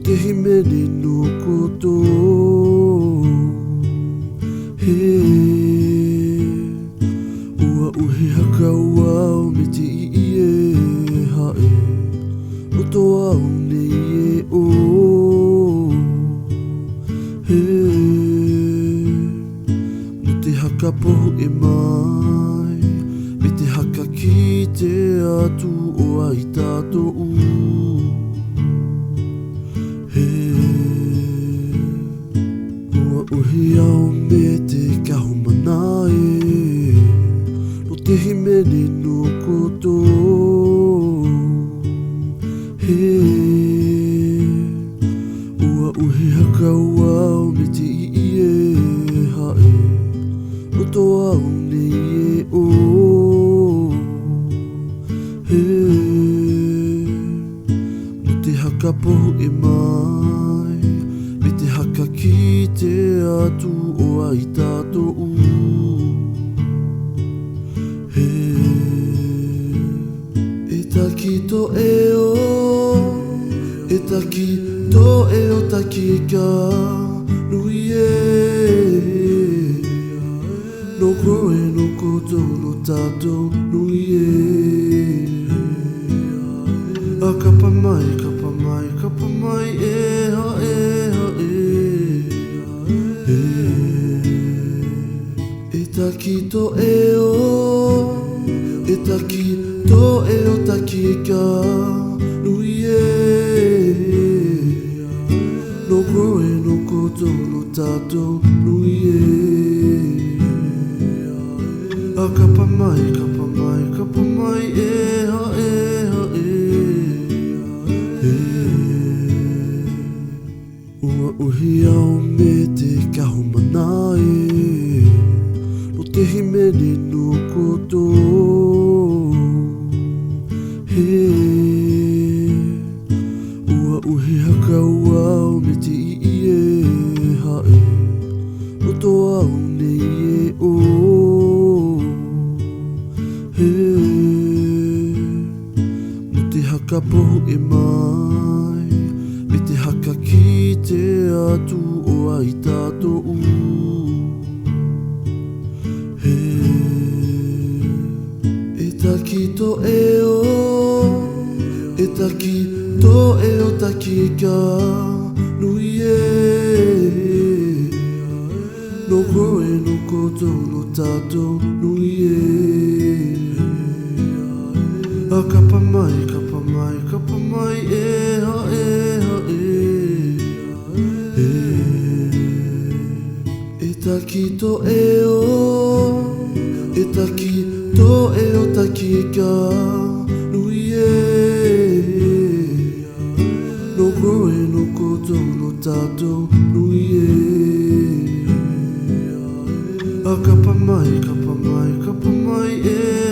te himene no koto he ua uhi haka wau me te ie hae roto au nei e o he no te haka pohu e mai me te haka ki te atu o ai tātou uhi au me te kahumanae no te himene no koto he ua uhi haka wau me te ie hae roto au nei e o he no te haka pohu e mai me te haka ki te atu o ai tātou he e taki to e o e taki to e o taki ka nui e no koe no koto no tātou nui e a kapa mai e ha e e taki to e o e taki to e o taki ka nui e no koe no koto no tātou nui e a kapa mai e ha e ua uhi au me te kahumanae no te himene no koto he ua uhi haka wau me te ie hae roto au nei e o he no te haka pohu e mai me te haka ki te atu o ai tātou he e taki to e o e taki to e o taki ka nui e no koe no koto no tātou nui e a kapa mai e ha e e taki to e o e taki to e o taki ka nui e no koe no koto no tātou nui e a kapa mai e